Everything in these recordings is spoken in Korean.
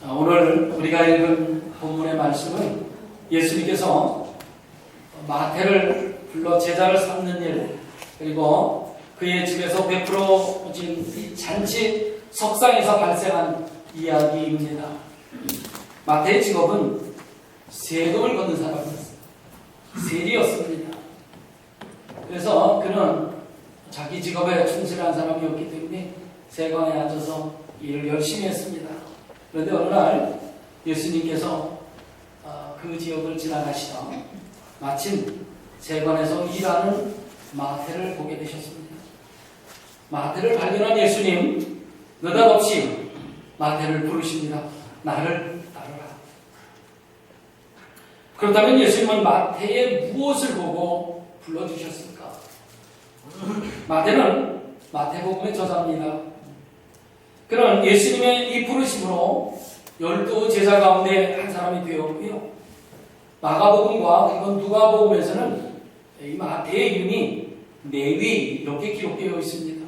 오늘 우리가 읽은 본문의 말씀은 예수님께서 마태를 불러 제자를 삼는 일, 그리고 그의 집에서 베풀어진 이 잔치 석상에서 발생한 이야기입니다. 마태의 직업은 세금을 걷는 사람이었어요. 세리였습니다. 그래서 그는 자기 직업에 충실한 사람이었기 때문에 세관에 앉아서 일을 열심히 했습니다. 그런데 어느 날 예수님께서 그 지역을 지나가시다 마침 세관에서 일하는 마태를 보게 되셨습니다. 마태를 발견한 예수님 느닷없이 마태를 부르십니다. 나를 따르라. 그렇다면 예수님은 마태의 무엇을 보고 불러주셨을까? 마태는 마태복음의 저자입니다. 그는 예수님의 이 부르심으로 12 제자 가운데 한 사람이 되었고요. 마가복음과 그리고 누가복음에서는 이 마태의 이름이 레위 이렇게 기록되어 있습니다.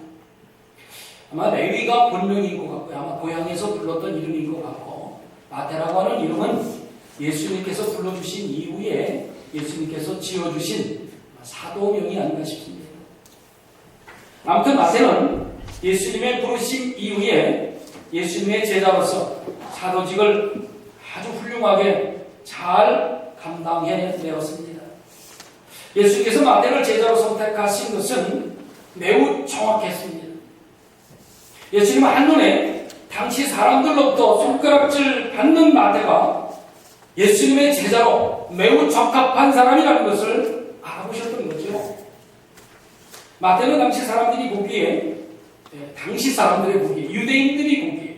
아마 레위가 본명인 것 같고요. 아마 고향에서 불렀던 이름인 것 같고, 마태라고 하는 이름은 예수님께서 불러주신 이후에 예수님께서 지어주신 사도명이 아닌가 싶습니다. 아무튼 마태는 예수님의 부르심 이후에 예수님의 제자로서 사도직을 아주 훌륭하게 잘 감당해내었습니다. 예수님께서 마태를 제자로 선택하신 것은 매우 정확했습니다. 예수님은 한눈에 당시 사람들로부터 손가락질 받는 마태가 예수님의 제자로 매우 적합한 사람이라는 것을 알아보셨던 거죠. 마태는 당시 사람들이 보기에, 당시 사람들이 보기에, 유대인들이 보기에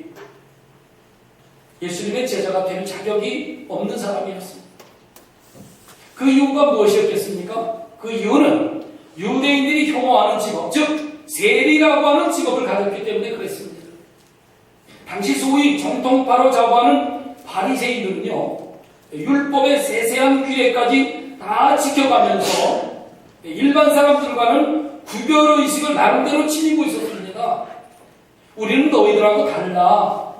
예수님의 제자가 될 자격이 없는 사람이었습니다. 그 이유가 무엇이었겠습니까? 그 이유는 유대인들이 혐오하는 직업, 즉 세리라고 하는 직업을 가졌기 때문에 그랬습니다. 당시 소위 정통파로 자부하는 바리새인들은요, 율법의 세세한 규례까지 다 지켜가면서 일반 사람들과는 구별의식을 나름대로 지니고 있었습니다. 우리는 너희들하고 달라.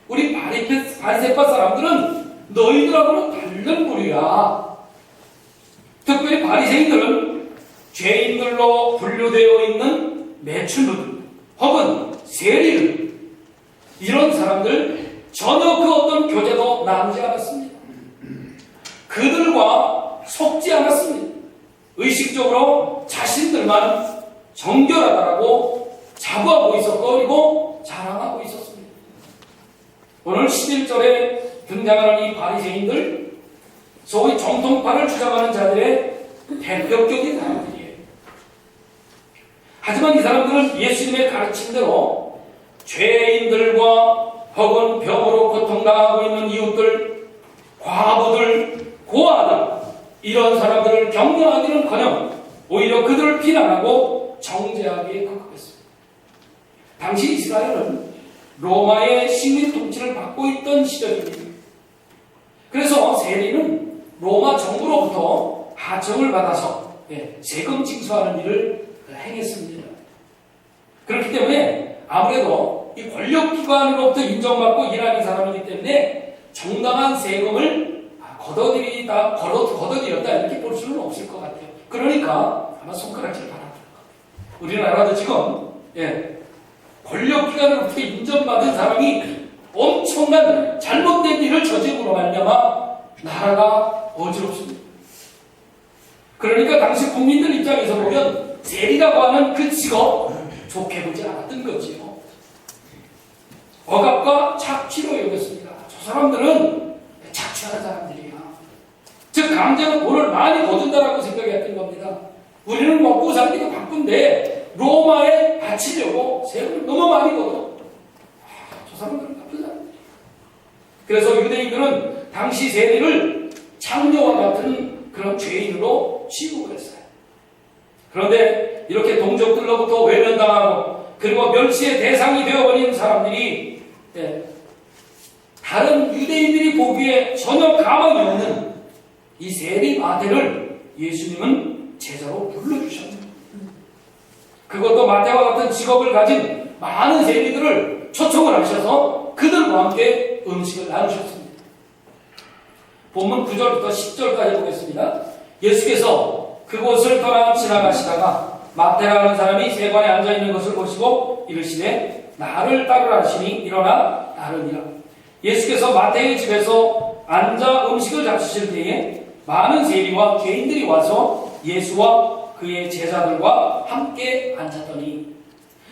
우리 바리새파 사람들은 너희들하고는 다른 부류야. 특별히 바리새인들은 죄인들로 분류되어 있는 매춘들 혹은 세리들, 이런 사람들 전혀 그 어떤 교제도 나누지 않았습니다. 그들과 속지 않았습니다. 의식적으로 자신들만 정결하다라고 자부하고 있었고, 그리고 자랑하고 있었습니다. 오늘 11절에 등장하는 이 바리새인들, 소위 정통파를 주장하는 자들의 대표적인 사람들이에요. 하지만 이 사람들은 예수님의 가르침대로 죄인들과 혹은 병으로 고통당하고 있는 이웃들, 과부들, 고아들, 이런 사람들을 격려하기는커녕 오히려 그들을 비난하고 정죄하기에 급급했습니다. 당시 이스라엘은 로마의 식민 통치를 받고 있던 시절입니다. 그래서 세리는 로마 정부로부터 하청을 받아서 세금 징수하는 일을 행했습니다. 그렇기 때문에 아무래도 이 권력기관으로부터 인정받고 일하는 사람이기 때문에 정당한 세금을 걷어들였다 이렇게 볼 수는 없을 것 같아요. 그러니까 아마 손가락질 받았던 것 같아요. 우리나라도 지금 권력기관으로부터 인정받은 사람이 엄청난 잘못된 일을 저지르고 말미암아 나라가 어지럽습니다. 그러니까 당시 국민들 입장에서 보면 세리라고 하는 그 직업 좋게 보지 않았던 거지요. 억압과 착취로 여겼습니다. 저 사람들은 착취하는 사람들이야. 즉 강제로 돈을 많이 거둔다라고 생각했던 겁니다. 우리는 먹고 살기도 바쁜데 로마에 바치려고 세금을 너무 많이 거둬. 저 사람들은 나쁜 사람들이야. 그래서 유대인들은 당시 세리를 창녀와 같은 그런 죄인으로 취급을 했어요. 그런데 이렇게 동족들로부터 외면당하고 그리고 멸시의 대상이 되어버린 사람들이 다른 유대인들이 보기에 전혀 가망이 없는 이 세리 마태를 예수님은 제자로 불러주셨습니다. 그것도 마태와 같은 직업을 가진 많은 세리들을 초청을 하셔서 그들과 제자들과 함께 음식을 나누셨습니다. 본문 9절부터 10절까지 보겠습니다. 예수께서 그곳을 떠나 지나가시다가 마태라는 사람이 세관에 앉아있는 것을 보시고 이르시되 나를 따르라 하시니 일어나 따르니라. 예수께서 마태의 집에서 앉아 음식을 잡수실 때에 많은 세리와 죄인들이 와서 예수와 그의 제자들과 함께 앉았더니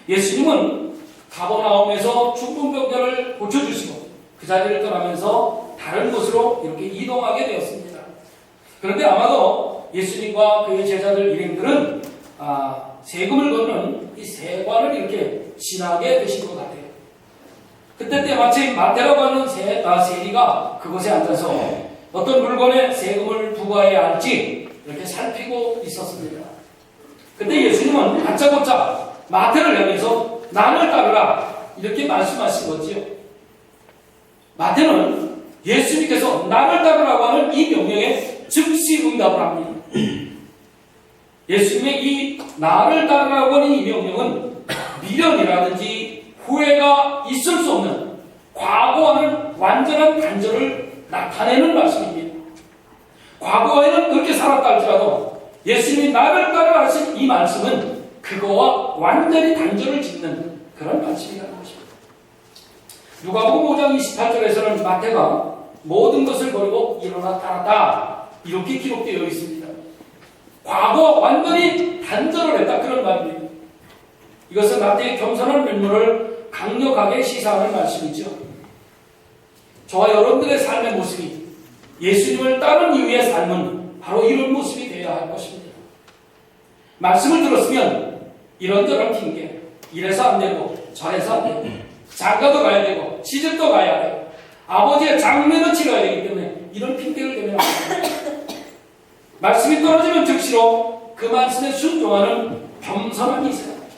예수님은 가버나움에서 중풍병자를 고쳐주시고 그 자리를 떠나면서 다른 곳으로 이렇게 이동하게 되었습니다. 그런데 아마도 예수님과 그의 제자들 일행들은 세금을 걷는 이 세관을 이렇게 지나게 되신 것 같아요. 그때 때마침 마태라고 하는 세리가 그곳에 앉아서 어떤 물건에 세금을 부과해야 할지 이렇게 살피고 있었습니다. 그때 예수님은 다짜고짜 마태를 향해서 나를 따르라 이렇게 말씀하신 거지요. 마태는 예수님께서 나를 따르라고 하는 이 명령에 즉시 응답을 합니다. 예수님의 이 나를 따르라고 하는 이 명령은 미련이라든지 후회가 있을 수 없는 과거와는 완전한 단절을 나타내는 말씀입니다. 과거에는 그렇게 살았다 할지라도 예수님이 나를 따르라 하신 이 말씀은 그거와 완전히 단절을 짓는 그런 말씀이라는 것입니다. 누가복음 5장 28절에서는 마태가 모든 것을 버리고 일어나 따랐다 이렇게 기록되어 있습니다. 과거와 완전히 단절을 했다 그런 말입니다. 이것은 마태의 겸손한 면모를 강력하게 시사하는 말씀이죠. 저와 여러분들의 삶의 모습이 예수님을 따른 이후의 삶은 바로 이런 모습이 되어야 할 것입니다. 말씀을 들었으면 이런저런 핑계, 이래서 안 되고 저래서 안 되고 장가도 가야 되고 시집도 가야 되고 아버지의 장례도 치러야 되기 때문에 이런 핑계를 대면 안 됩니다. 말씀이 떨어지면 즉시로 그 말씀에 순종하는 겸손함이 있어야 합니다.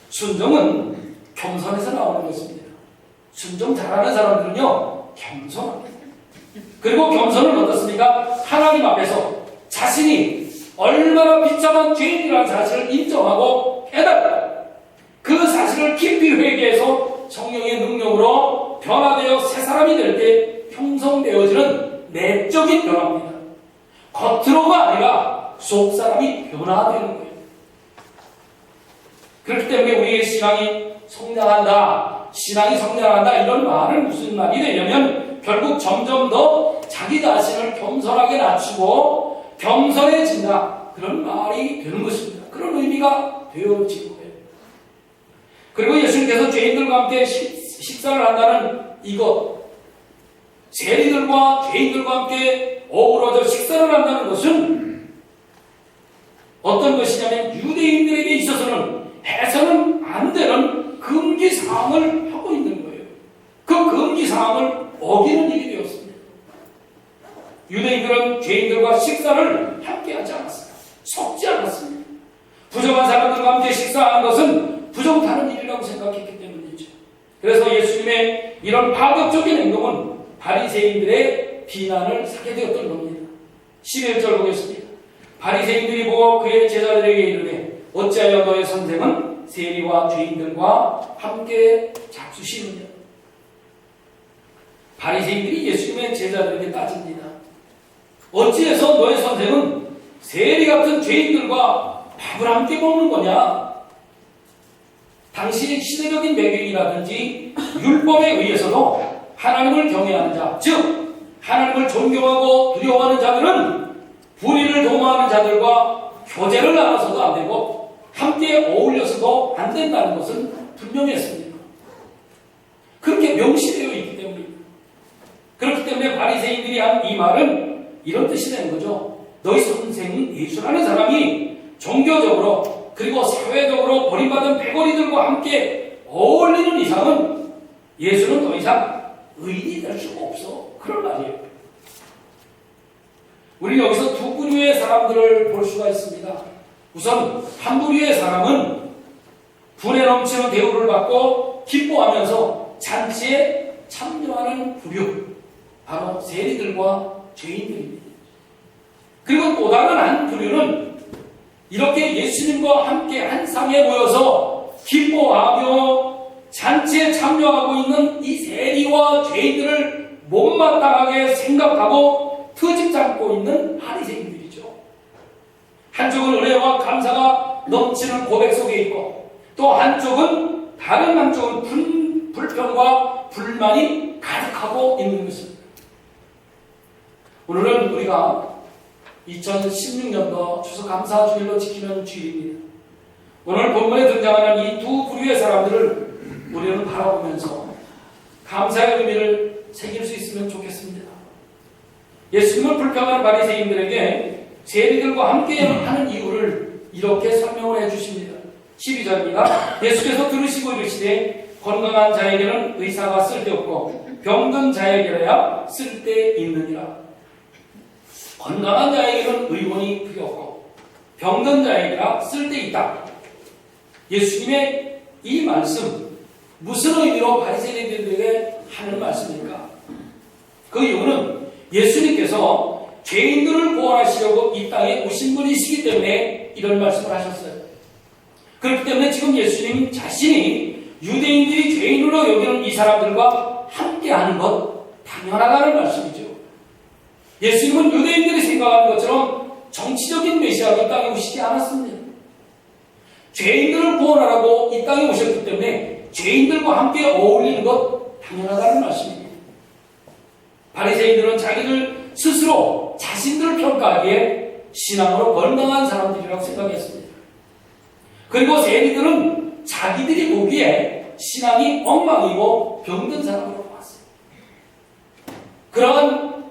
순종은 겸손에서 나오는 것입니다. 순종 잘하는 사람들은요 겸손합니다. 그리고 겸손은 어떻습니까? 하나님 앞에서 자신이 얼마나 비참한 죄인이라는 사실을 인정하고 깨닫고 그 사실을 깊이 회개해서 성령의 능력으로 변화되어 새 사람이 될 때 형성되어지는 내적인 변화입니다. 겉으로가 아니라 속 사람이 변화되는 거예요. 그렇기 때문에 우리의 신앙이 성장한다, 신앙이 성장한다 이런 말은 무슨 말이 되냐면 결국 점점 더 자기 자신을 겸손하게 낮추고 겸손해진다 그런 말이 되는 것입니다. 그런 의미가 되어지는 거예요. 그리고 예수님께서 죄인들과 함께 식사를 한다는 이것, 세리들과 죄인들과 함께 어우러져 식사를 한다는 것은 어떤 것이냐면 유대인들에게 있어서는 해서는 안 되는 금기사항을 하고 있는 거예요. 그 금기사항을 어기는 일이 되었습니다. 유대인들은 죄인들과 식사를 함께 하지 않았습니다. 섞지 않았습니다. 부정한 사람들과 함께 식사하는 것은 부정타는 일이라고 생각했기 때문이죠. 그래서 예수님의 이런 파격적인 행동은 바리새인들의 비난을 사게 되었던 겁니다. 11절 보겠습니다. 바리새인들이 보고 그의 제자들에게 이르되 어찌하여 너의 선생은 세리와 죄인들과 함께 잡수시느냐. 바리새인들이 예수님의 제자들에게 따집니다. 어찌해서 너의 선생은 세리 같은 죄인들과 밥을 함께 먹는 거냐? 당시 시대적인 배경이라든지 율법에 의해서도 하나님을 경외하는 자, 즉 하나님을 존경하고 두려워하는 자들은 불의를 도모하는 자들과 교제를 나눠서도 안 되고 함께 어울려서도 안 된다는 것은 분명했습니다. 그렇게 명시되어 있기 때문입니다. 그렇기 때문에 바리새인들이 한 이 말은 이런 뜻이 되는 거죠. 너희 선생은 예수라는 사람이 종교적으로 그리고 사회적으로 버림받은 패거리들과 함께 어울리는 이상은 예수는 더 이상 의인이 될 수가 없어. 그런 말이에요. 우리는 여기서 두 부류의 사람들을 볼 수가 있습니다. 우선 한 부류의 사람은 분에 넘치는 대우를 받고 기뻐하면서 잔치에 참여하는 부류, 바로 세리들과 죄인들입니다. 그리고 또 다른 한 부류는 이렇게 예수님과 함께 한 상에 모여서 기뻐하며 잔치에 참여하고 있는 이 못마땅하게 생각하고 트집 잡고 있는 바리새인들이죠. 한쪽은 은혜와 감사가 넘치는 고백 속에 있고 또 다른 한쪽은 불평과 불만이 가득하고 있는 것입니다. 오늘은 우리가 2016년도 추수감사주일로 지키는 주일입니다. 오늘 본문에 등장하는 이 두 부류의 사람들을 우리는 바라보면서 감사의 의미를 새길 수 있으면 좋겠습니다. 예수님을 불평하는 바리새인들에게 세리들과 함께 하는 이유를 이렇게 설명을 해주십니다. 12절입니다. 예수께서 들으시고 이르시되 건강한 자에게는 의사가 쓸데없고 병든 자에게야 쓸데있느니라. 건강한 자에게는 의원이 필요 없고 병든 자에게나 쓸데있다. 예수님의 이 말씀 무슨 의미로 바리새인들에게 하는 말씀입니까? 그 이유는 예수님께서 죄인들을 구원하시려고 이 땅에 오신 분이시기 때문에 이런 말씀을 하셨어요. 그렇기 때문에 지금 예수님 자신이 유대인들이 죄인으로 여기는 이 사람들과 함께하는 것 당연하다는 말씀이죠. 예수님은 유대인들이 생각하는 것처럼 정치적인 메시아가 이 땅에 오시지 않았습니다. 죄인들을 구원하라고 이 땅에 오셨기 때문에 죄인들과 함께 어울리는 것 당연하다는 말씀입니다. 바리새인들은 자기들 스스로 자신들을 평가하기에 신앙으로 건강한 사람들이라고 생각했습니다. 그리고 세리들은 자기들이 보기에 신앙이 엉망이고 병든 사람으로 봤어요. 그러한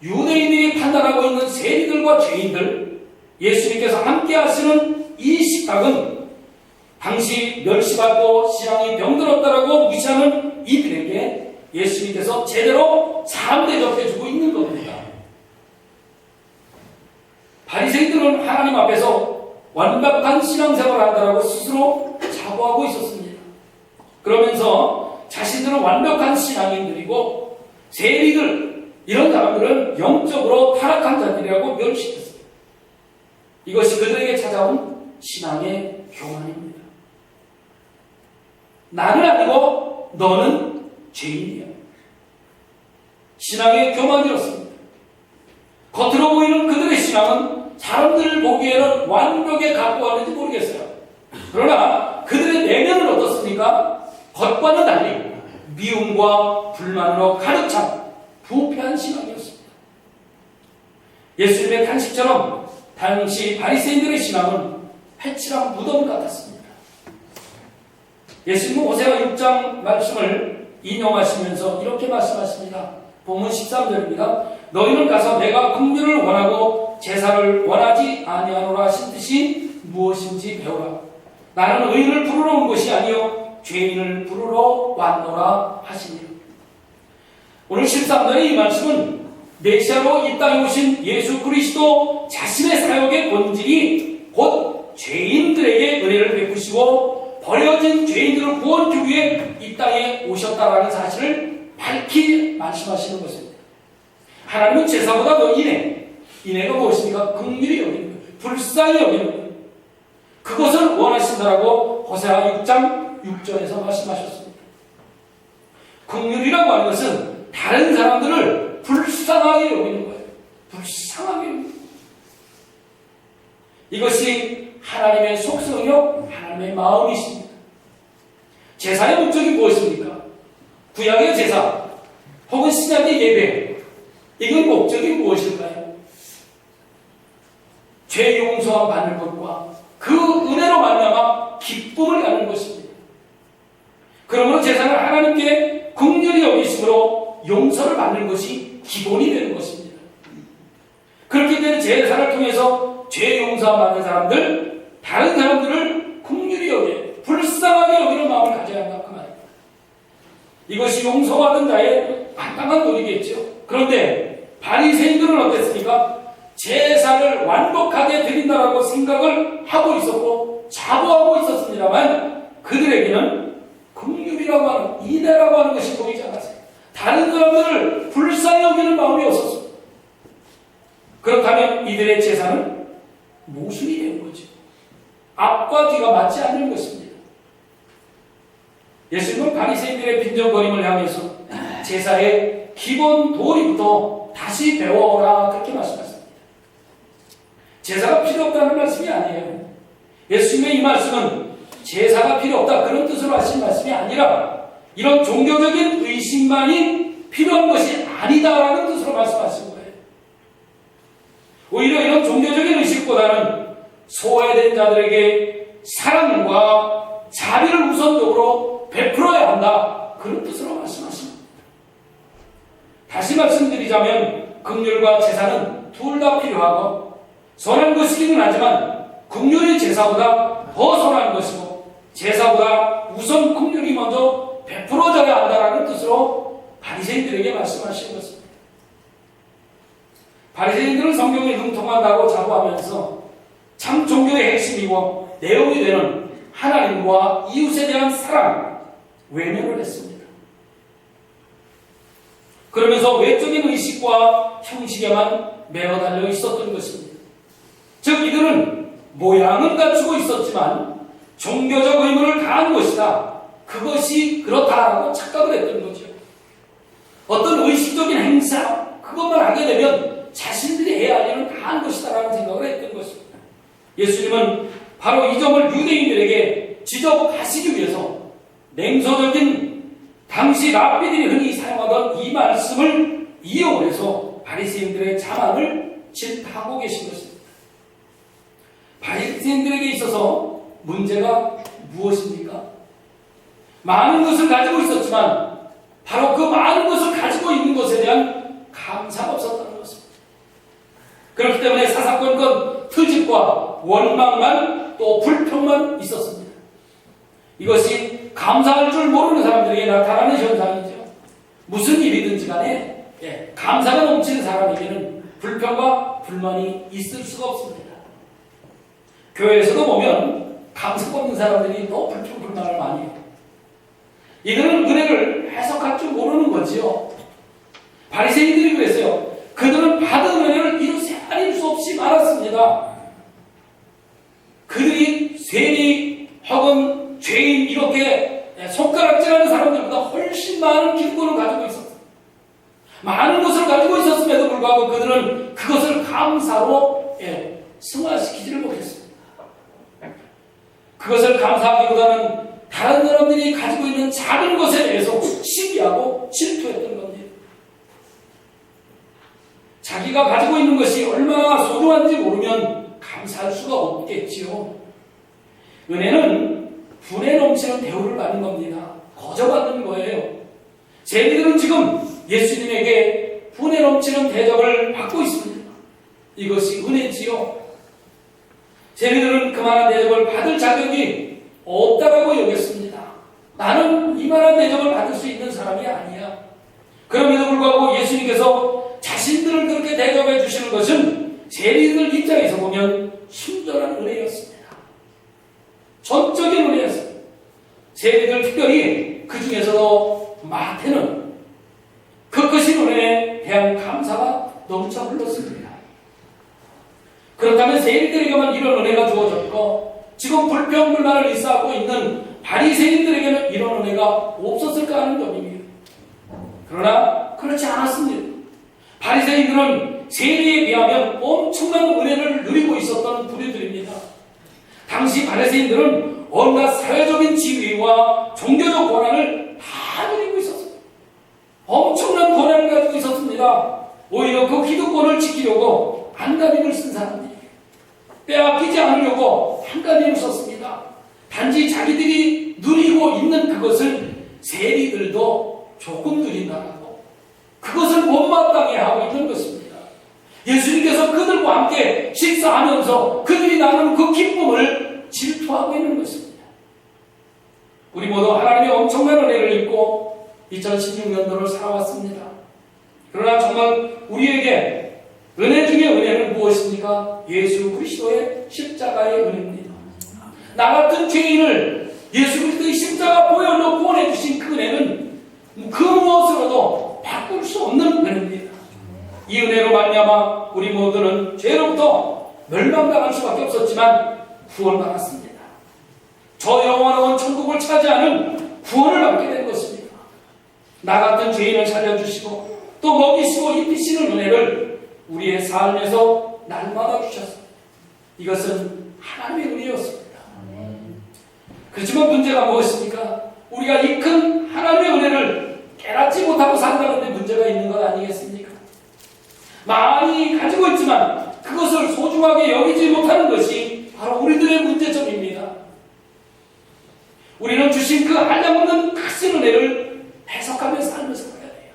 유대인들이 판단하고 있는 세리들과 죄인들, 예수님께서 함께 하시는 이 시각은 당시 멸시받고 신앙이 병들었다라고 무시하는 이들에게 예수님께서 제대로 사람 대접해주고 있는 겁니다. 바리새인들은 하나님 앞에서 완벽한 신앙생활을 한다라고 스스로 자부하고 있었습니다. 그러면서 자신들은 완벽한 신앙인들이고 세리들, 이런 사람들은 영적으로 타락한 자들이라고 멸시했습니다. 이것이 그들에게 찾아온 신앙의 교만입니다. 나는 아니고 너는 죄인이야. 신앙의 교만이었습니다. 겉으로 보이는 그들의 신앙은 사람들을 보기에는 완벽에 가까웠는지 모르겠어요. 그러나 그들의 내면은 어떻습니까? 겉과는 달리 미움과 불만으로 가득 찬 부패한 신앙이었습니다. 예수님의 탄식처럼 당시 바리새인들의 신앙은 패칠한 무덤 같았습니다. 예수님은 호세아 6장 말씀을 인용하시면서 이렇게 말씀하십니다. 본문 13절입니다. 너희는 가서 내가 긍휼을 원하고 제사를 원하지 아니하노라 하신 뜻이 무엇인지 배우라. 나는 의인을 부르러 온 것이 아니요 죄인을 부르러 왔노라 하시니. 오늘 13절의 이 말씀은 메시아로 이 땅에 오신 예수 그리스도 자신의 사역의 본질이 곧 죄인들에게 은혜를 베푸시고 버려진 죄인들을 구원하기 위해 이 땅에 오셨다라는 사실을 밝히 말씀하시는 것입니다. 하나님은 제사보다 더 인애가 무엇입니까? 긍휼히 여기는 거예요. 불쌍히 여기는 거예요. 그것을 원하신다라고 호세아 6장 6절에서 말씀하셨습니다. 긍휼이라고 하는 것은 다른 사람들을 불쌍하게 여기는 거예요. 불쌍하게 여기는 거예요. 이것이 하나님의 속성이요 하나님의 마음이십니다. 제사의 목적이 무엇입니까? 구약의 제사 혹은 신약의 예배, 이건 목적이 무엇일까요? 죄 용서함 받는 것과 그 은혜로 말미암아 기쁨을 갖는 것입니다. 그러므로 제사는 하나님께 긍휼히 여기심으로 용서를 받는 것이 기본이 되는 것입니다. 그렇기 때문에 제사를 통해서 죄 용서함 받는 사람들, 다른 사람들을 긍휼히 여기, 불쌍하게 여기는 마음을 가져야 한다 그 말입니다. 이것이 용서받은 자의 마땅한 도리겠죠. 그런데 바리새인들은 어땠습니까? 제사를 완벽하게 드린다라고 생각을 하고 있었고 자부하고 있었습니다만 그들에게는 긍휼이라고 하는 인애라고 하는 것이 보이지 않았어요. 다른 사람들을 불쌍히 여기는 마음이 없었습니다. 그렇다면 이들의 제사는 모순이 되는 거죠. 앞과 뒤가 맞지 않는 것입니다. 예수님은 바리새인들의 빈정거림을 향해서 제사의 기본 도리부터 다시 배워오라 그렇게 말씀하십니다. 제사가 필요 없다는 말씀이 아니에요. 예수님의 이 말씀은 제사가 필요 없다 그런 뜻으로 하신 말씀이 아니라 이런 종교적인 의식만이 필요한 것이 아니다라는 뜻으로 말씀하신 거예요. 오히려 이런 종교적인 의식보다는 소외된 자들에게 사랑과 자비를 우선적으로 베풀어야 한다 그런 뜻으로 말씀하십니다. 다시 말씀드리자면 긍휼과 제사는 둘 다 필요하고 선한 것이기는 하지만 긍휼의 제사보다 더 선한 것이고 제사보다 우선 긍휼이 먼저 베풀어져야 한다는 뜻으로 바리새인들에게 말씀하신 것입니다. 바리새인들은 성경에 능통한다고 자부하면서 참 종교의 핵심이고 내용이 되는 하나님과 이웃에 대한 사랑 외면을 했습니다. 그러면서 외적인 의식과 형식에만 매어 달려 있었던 것입니다. 즉 이들은 모양은 갖추고 있었지만 종교적 의무를 다한 것이다. 그것이 그렇다라고 착각을 했던 거죠. 어떤 의식적인 행사 그것만 하게 되면 자신들이 해야 할 일은 다 한 것이다라는 생각을 했던 것입니다. 예수님은 바로 이 점을 유대인들에게 지적하시기 위해서 냉소적인 당시 랍비들이 흔히 사용하던 이 말씀을 이용해서 바리새인들의 자만을 질타하고 계신 것입니다. 바리새인들에게 있어서 문제가 무엇입니까? 많은 것을 가지고 있었지만 바로 그 많은 것을 가지고 있는 것에 대한 감사가 없었다는 것입니다. 그렇기 때문에 사사건건 트집과 원망만 또 불평만 있었습니다. 이것이 감사할 줄 모르는 사람들에게 나타나는 현상이죠. 무슨 일이든지 간에 감사가 넘치는 사람에게는 불평과 불만이 있을 수가 없습니다. 교회에서도 보면 감사가 없는 사람들이 더 불평 불만을 많이 해요. 이들은 은혜를 해석할 줄 모르는 거지요. 바리새인들이 그랬어요. 그들은 받은 은혜를 이루 헤아릴 수 없이 많았습니다. 그들이 세리 혹은 죄인 이렇게 손가락질하는 사람들보다 훨씬 많은 기득권을 가지고 있었어요. 많은 것을 가지고 있었음에도 불구하고 그들은 그것을 감사로 승화시키지를 못했습니다. 그것을 감사하기보다는 다른 사람들이 가지고 있는 작은 것에 대해서 시기하고 질투했던 겁니다. 자기가 가지고 있는 것이 얼마나 소중한지 모르면 감사할 수가 없겠지요. 은혜는 분에 넘치는 대우를 받는 겁니다. 거저받는 거예요. 세리들은 지금 예수님에게 분에 넘치는 대접을 받고 있습니다. 이것이 은혜지요. 세리들은 그만한 대접을 받을 자격이 없다라고 여겼습니다. 나는 이만한 대접을 받을 수 있는 사람이 아니야. 그럼에도 불구하고 예수님께서 자신들을 그렇게 대접해 주시는 것은 세리들 입장에서 보면 순전한 은혜였습니다. 전적인 은혜였습니다. 세리들 특별히 그 중에서도 마태는 그 크신 은혜에 대한 감사가 넘쳐 흘렀습니다. 그렇다면 세리들에게만 이런 은혜가 주어졌고 지금 불평불만을 일삼고 있는 바리새인들에게는 이런 은혜가 없었을까 하는 점입니다. 그러나 그렇지 않았습니다. 바리새인들은 세리에 비하면 엄청난 은혜를 누리고 있었던 부류들입니다. 당시 바리새인들은 온갖 사회적인 지위와 종교적 권한을 다 누리고 있었습니다. 엄청난 권한을 가지고 있었습니다. 오히려 그 기득권을 지키려고 안간힘을 쓴 사람들이 빼앗기지 않으려고 한간힘을 썼습니다. 단지 자기들이 누리고 있는 그것을 세리들도 조금 누린다라고 그것을 못마땅해 하고 있는 것입니다. 예수님께서 그들과 함께 식사하면서 그들이 나누는 그 기쁨을 질투하고 있는 것입니다. 우리 모두 하나님의 엄청난 은혜를 입고 2016년도를 살아왔습니다. 그러나 정말 우리에게 은혜 중에 은혜는 무엇입니까? 예수 그리스도의 십자가의 은혜입니다. 나 같은 죄인을 예수 그리스도의 십자가 보혈로 구원해 주신 그 은혜는 그 무엇으로도 바꿀 수 없는 은혜입니다. 이 은혜로 말미암아 우리 모두는 죄로부터 멸망당할 수밖에 없었지만 구원받았습니다. 저 영원한 천국을 차지하는 구원을 받게 된 것입니다. 나 같은 죄인을 살려주시고 또 먹이시고 입히시는 은혜를 우리의 삶에서 날마다 주셨습니다. 이것은 하나님의 은혜였습니다. 그렇지만 문제가 무엇입니까? 우리가 이 큰 하나님의 은혜를 깨닫지 못하고 산다는데 문제가 있는 것 아니겠습니까? 많이 가지고 있지만 그것을 소중하게 여기지 못하는 것이 바로 우리들의 문제점입니다. 우리는 주신 그 한량없는 크신 은혜를 해석하며 살면서 가야 돼요.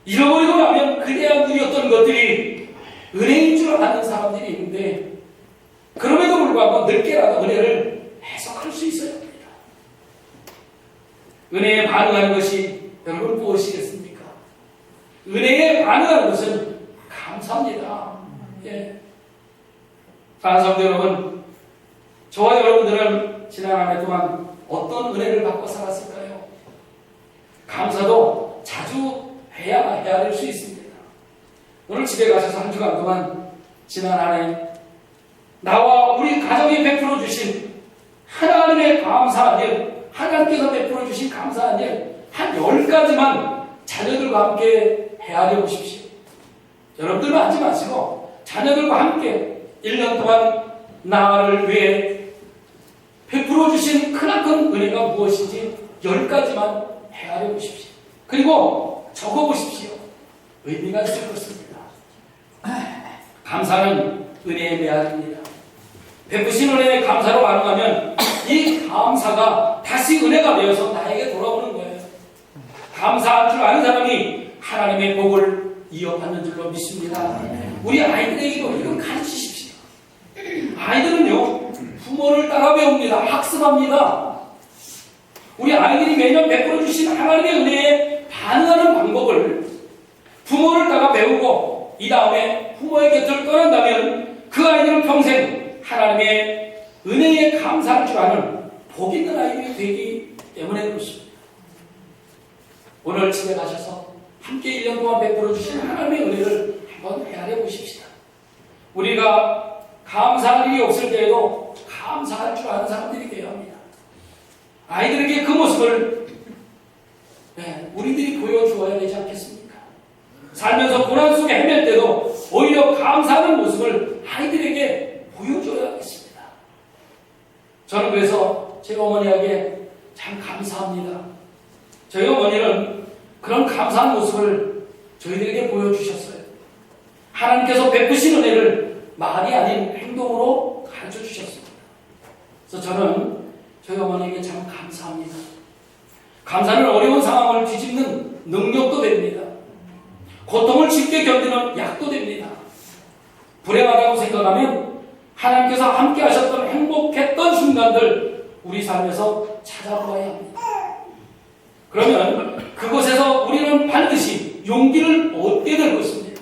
잃어버리고 나면 그래야 누렸던 것들이 은혜인 줄 아는 사람들이 있는데, 그럼에도 불구하고 늦게라도 은혜를 해석할 수 있어야 합니다. 은혜에 반응하는 것이 여러분 무엇이겠습니까? 은혜에 반응하는 것은 감사합니다. 예. 사랑하는 성도 여러분, 저와 여러분들은 지난 한 해 동안 어떤 은혜를 받고 살았을까요? 감사도 자주 해야 될 수 있습니다. 오늘 집에 가셔서 한 주간 동안 지난 한 해 나와 우리 가정이 베풀어 주신 하나님의 감사한 일, 하나님께서 베풀어 주신 감사한 일 한 10가지만 자녀들과 함께 헤아려 보십시오. 여러분들만 하지 마시고 자녀들과 함께 1년 동안 나를 위해 베풀어 주신 크나큰 은혜가 무엇인지 10가지만 헤아려 보십시오. 그리고 적어 보십시오. 의미가 있을 것입니다. 감사는 은혜의 메아리입니다. 베푸신 은혜에 감사로 반응하면 이 감사가 다시 은혜가 되어서 나에게 돌아오는 거예요. 감사할 줄 아는 사람이 하나님의 복을 이어받는 줄로 믿습니다. 우리 아이들에게도 이걸 가르치십시오. 아이들은요, 부모를 따라 배웁니다. 학습합니다. 우리 아이들이 매년 베풀어 주신 하나님의 은혜에 반응하는 방법을 부모를 따라 배우고 이 다음에 부모의 곁을 떠난다면 그 아이들은 평생 하나님의 은혜에 감사할 줄 아는 복 있는 아이들이 되기 때문에 그렇습니다. 오늘 집에 가셔서 함께 1년 동안 베풀어 주신 하나님의 은혜를 한번 헤아려 보십시다. 우리가 감사할 일이 없을 때에도 감사할 줄 아는 사람들이 되어야 합니다. 아이들에게 그 모습을 우리들이 보여주어야 되지 않겠습니까? 살면서 고난 속에 헤맬 때도 오히려 감사하는 모습을 아이들에게 보여줘야 하겠습니다. 저는 그래서 제 어머니에게 참 감사합니다. 저희 어머니는 그런 감사한 모습을 저희들에게 보여주셨어요. 하나님께서 베푸신 은혜를 말이 아닌 행동으로 가르쳐 주셨습니다. 그래서 저는 저희 어머니에게 참 감사합니다. 감사는 어려운 상황을 뒤집는 능력도 됩니다. 고통을 쉽게 견디는 약도 됩니다. 불행하다고 생각하면 하나님께서 함께 하셨던 행복했던 순간들 우리 삶에서 찾아보아야 합니다. 그러면 그곳에서 우리는 반드시 용기를 얻게 될 것입니다.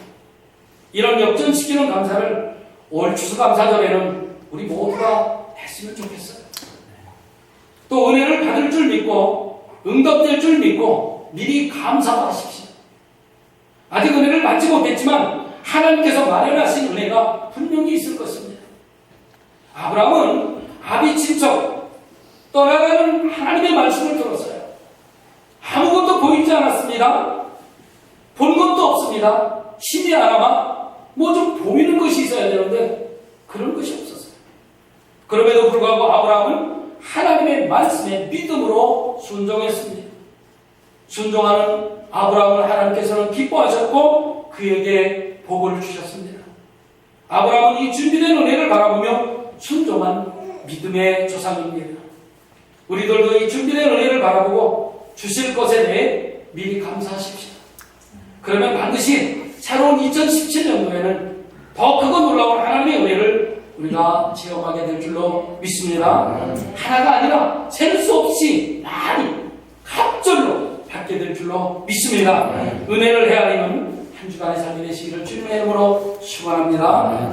이런 역전시키는 감사를 올 추수감사절에는 우리 모두가 했으면 좋겠어요. 또 은혜를 받을 줄 믿고 응답될 줄 믿고 미리 감사하십시오. 아직 은혜를 받지 못했지만 하나님께서 마련하신 은혜가 분명히 있을 것입니다. 아브라함은 아비 친척 떠나가는 하나님의 말씀을 들었어요. 아무것도 보이지 않았습니다. 본 것도 없습니다. 힘이 하나만 뭐 좀 보이는 것이 있어야 되는데 그런 것이 없었어요. 그럼에도 불구하고 아브라함은 하나님의 말씀에 믿음으로 순종했습니다. 순종하는 아브라함을 하나님께서는 기뻐하셨고 그에게 복을 주셨습니다. 아브라함은 이 준비된 은혜를 바라보며 순종한 믿음의 조상입니다. 우리들도 이 준비된 은혜를 바라보고 주실 것에 대해 미리 감사하십시오. 그러면 반드시 새로운 2017년도에는 더 크고 놀라운 하나님의 은혜를 우리가 체험하게 될 줄로 믿습니다. 하나가 아니라 셀 수 없이 많이 갑절로 받게 될 줄로 믿습니다. 은혜를 헤아리는 한 주간의 삶이 되시기를 주님의 이름으로 축원합니다.